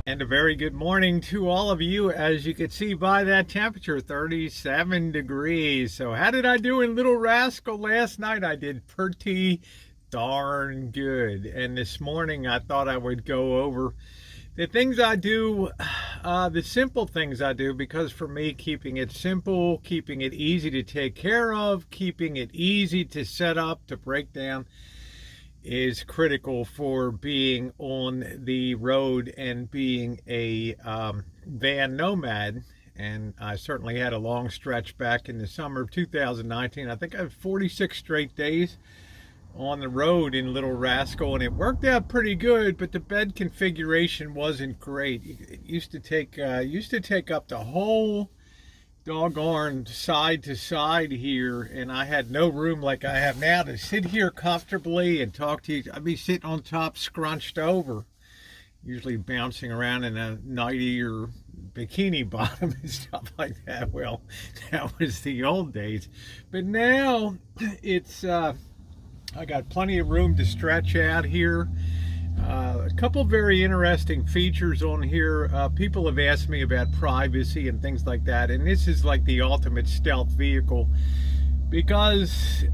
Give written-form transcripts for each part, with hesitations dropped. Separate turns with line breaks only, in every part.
And a very good morning to all of you. As you can see by that temperature, 37 degrees. So how did I do in Little Rascal last night? I did pretty darn good. And this morning I thought I would go over the things I do, the simple things I do, because for me, keeping it simple, keeping it easy to take care of, keeping it easy to set up, to break down, is critical for being on the road and being a van nomad. And I certainly had a long stretch back in the summer of 2019. I think I had 46 straight days on the road in Little Rascal, and it worked out pretty good, but the bed configuration wasn't great. It used to take up the whole doggone side to side here, and I had no room like I have now to sit here comfortably and talk to you. I'd be sitting on top scrunched over, usually bouncing around in a nightie or bikini bottom and stuff like that. Well, that was the old days, but now it's I got plenty of room to stretch out here. A couple very interesting features on here. People have asked me about privacy and things like that, and this is like the ultimate stealth vehicle, because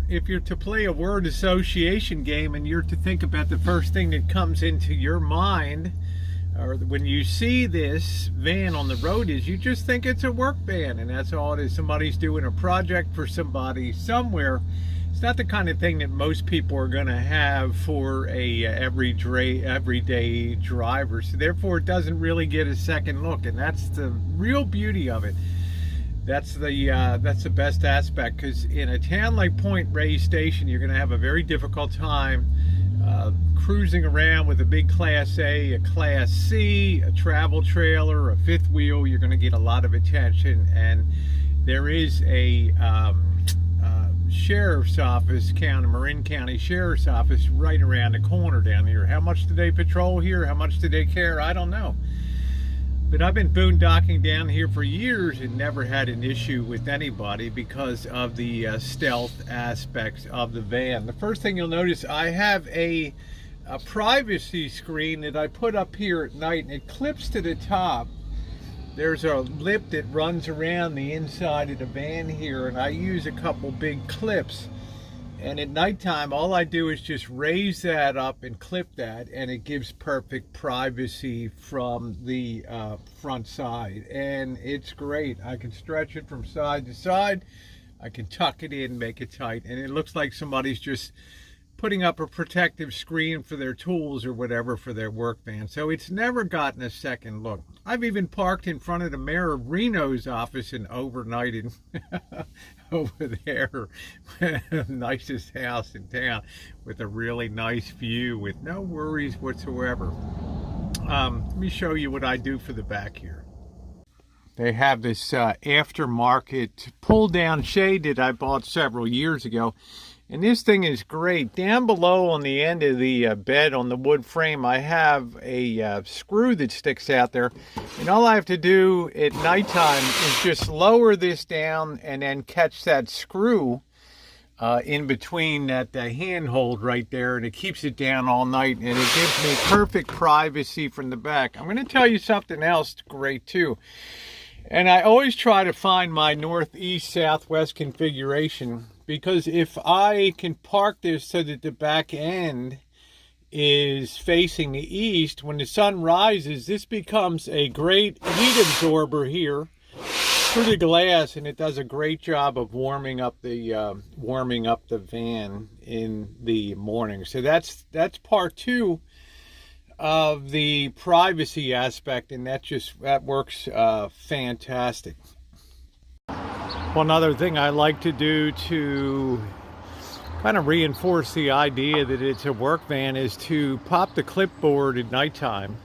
if you're to play a word association game and you're to think about the first thing that comes into your mind, or when you see this van on the road, is you just think it's a work van, and that's all it is. Somebody's doing a project for somebody somewhere. It's not the kind of thing that most people are going to have for a everyday driver. So therefore, it doesn't really get a second look, and that's the real beauty of it. That's the best aspect, because in a town like Point Reyes Station, you're going to have a very difficult time cruising around with a big Class A, a Class C, a travel trailer, a fifth wheel. You're going to get a lot of attention, and there is a sheriff's office, Marin County Sheriff's Office, right around the corner down here. How much do they patrol here? How much do they care? I don't know. But I've been boondocking down here for years and never had an issue with anybody because of the stealth aspects of the van. The first thing you'll notice, I have a privacy screen that I put up here at night, and it clips to the top. There's a lip that runs around the inside of the van here, and I use a couple big clips. And at nighttime, all I do is just raise that up and clip that, and it gives perfect privacy from the front side. And it's great. I can stretch it from side to side. I can tuck it in, make it tight, and it looks like somebody's just putting up a protective screen for their tools or whatever for their work van. So it's never gotten a second look. I've even parked in front of the mayor of Reno's office and overnighted over there. Nicest house in town with a really nice view with no worries whatsoever. Let me show you what I do for the back here. They have this aftermarket pull down shade that I bought several years ago. And this thing is great. Down below on the end of the bed on the wood frame, I have a screw that sticks out there. And all I have to do at nighttime is just lower this down and then catch that screw in between that handhold right there. And it keeps it down all night. And it gives me perfect privacy from the back. I'm going to tell you something else great too. And I always try to find my northeast-southwest configuration, because if I can park this so that the back end is facing the east, when the sun rises, this becomes a great heat absorber here through the glass, and it does a great job of warming up the van in the morning. So that's part two of the privacy aspect, and that works fantastic. One other thing I like to do to kind of reinforce the idea that it's a work van is to pop the clipboard at nighttime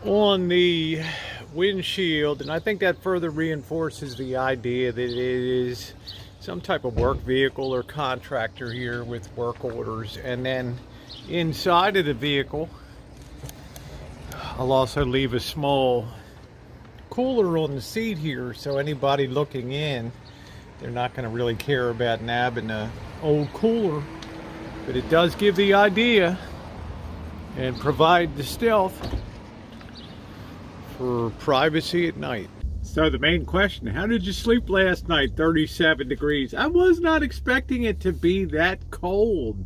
on the windshield, and I think that further reinforces the idea that it is some type of work vehicle or contractor here with work orders. And then inside of the vehicle, I'll also leave a small cooler on the seat here, so anybody looking in, they're not going to really care about nabbing an old cooler, but it does give the idea and provide the stealth for privacy at night. So the main question, how did you sleep last night? 37 degrees. I was not expecting it to be that cold.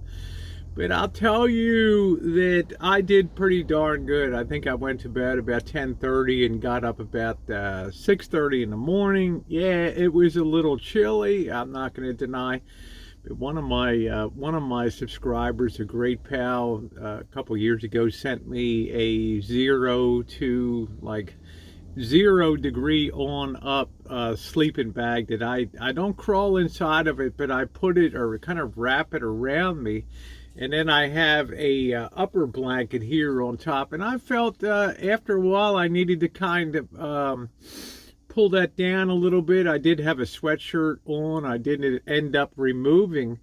But I'll tell you that I did pretty darn good. I think I went to bed about 10:30 and got up about 6:30 in the morning. Yeah, it was a little chilly, I'm not going to deny. But one of my subscribers, a great pal, a couple years ago sent me a 0 to like 0 degree on up sleeping bag that I don't crawl inside of it, but I put it or kind of wrap it around me. And then I have a upper blanket here on top. And I felt after a while I needed to kind of pull that down a little bit. I did have a sweatshirt on. I didn't end up removing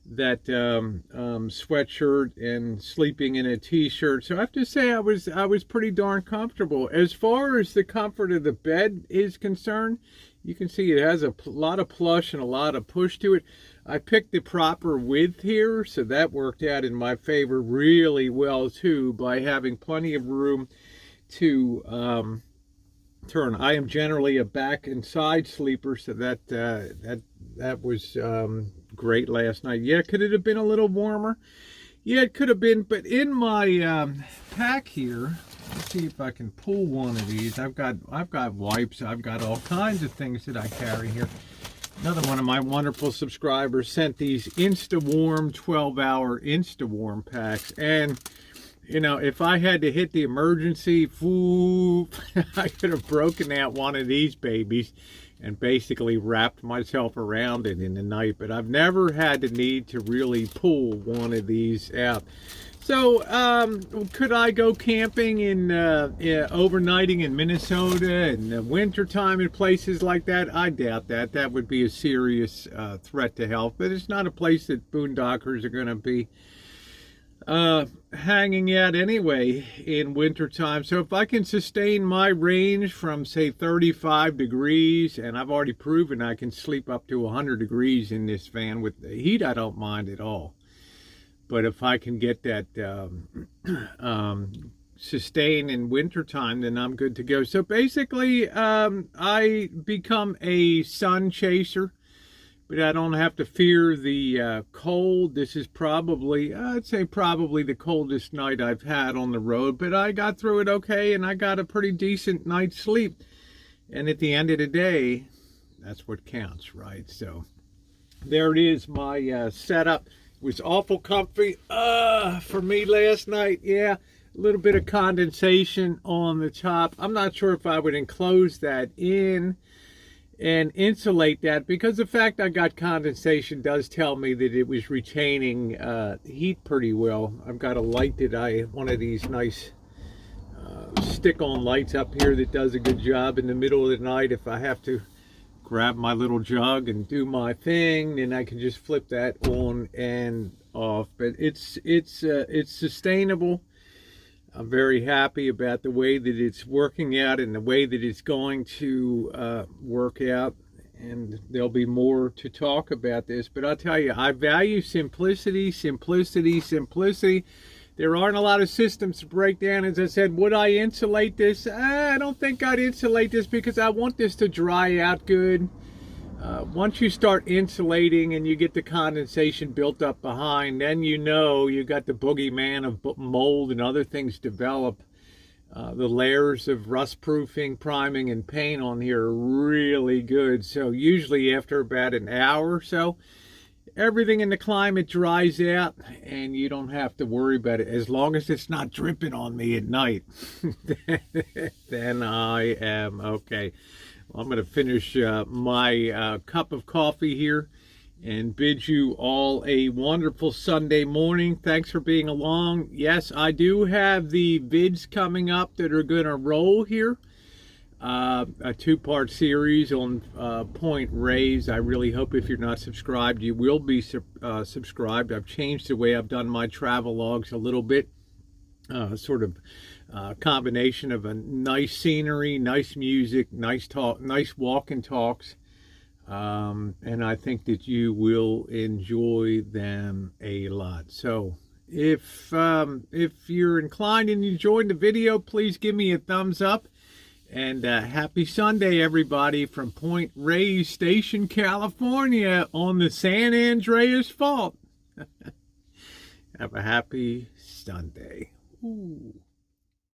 that sweatshirt and sleeping in a t-shirt. So I have to say I was pretty darn comfortable. As far as the comfort of the bed is concerned, you can see it has a lot of plush and a lot of push to it. I picked the proper width here, so that worked out in my favor really well too, by having plenty of room to turn. I am generally a back and side sleeper, so that was great last night. Yeah, could it have been a little warmer? Yeah, it could have been, but in my pack here, let's see if I can pull one of these. I've got wipes. I've got all kinds of things that I carry here. Another one of my wonderful subscribers sent these InstaWarm 12-hour InstaWarm packs. And, you know, if I had to hit the emergency, I could have broken out one of these babies and basically wrapped myself around it in the night. But I've never had the need to really pull one of these out. So, could I go camping in, overnighting in Minnesota in the wintertime in places like that? I doubt that. That would be a serious threat to health. But it's not a place that boondockers are going to be hanging out anyway in wintertime. So if I can sustain my range from, say, 35 degrees, and I've already proven I can sleep up to 100 degrees in this van with the heat, I don't mind at all. But if I can get that sustained in wintertime, then I'm good to go. So basically, I become a sun chaser, but I don't have to fear the cold. This is probably, I'd say probably the coldest night I've had on the road, but I got through it okay, and I got a pretty decent night's sleep. And at the end of the day, that's what counts, right? So there it is, my setup. Was awful comfy for me last night. Yeah, a little bit of condensation on the top. I'm not sure if I would enclose that in and insulate that, because the fact I got condensation does tell me that it was retaining heat pretty well. I've got a light that one of these nice stick-on lights up here that does a good job in the middle of the night. If I have to grab my little jug and do my thing, then I can just flip that on and off. But it's sustainable. I'm very happy about the way that it's working out and the way that it's going to work out. And there'll be more to talk about this. But I'll tell you, I value simplicity, simplicity, simplicity. There aren't a lot of systems to break down. As I said, would I insulate this? I don't think I'd insulate this, because I want this to dry out good. Once you start insulating and you get the condensation built up behind, then you know you got the boogeyman of mold and other things develop. The layers of rust proofing, priming, and paint on here are really good. So usually after about an hour or so, everything in the climate dries out and you don't have to worry about it. As long as it's not dripping on me at night, then I am okay. Well, I'm going to finish my cup of coffee here and bid you all a wonderful Sunday morning. Thanks for being along. Yes, I do have the vids coming up that are going to roll here. A two-part series on Point Reyes. I really hope if you're not subscribed, you will be subscribed. I've changed the way I've done my travel logs a little bit. Sort of combination of a nice scenery, nice music, nice talk, nice walk and talks. And I think that you will enjoy them a lot. So if you're inclined and you enjoyed the video, please give me a thumbs up. And happy Sunday, everybody, from Point Reyes Station, California, on the San Andreas Fault. Have a happy Sunday. Ooh.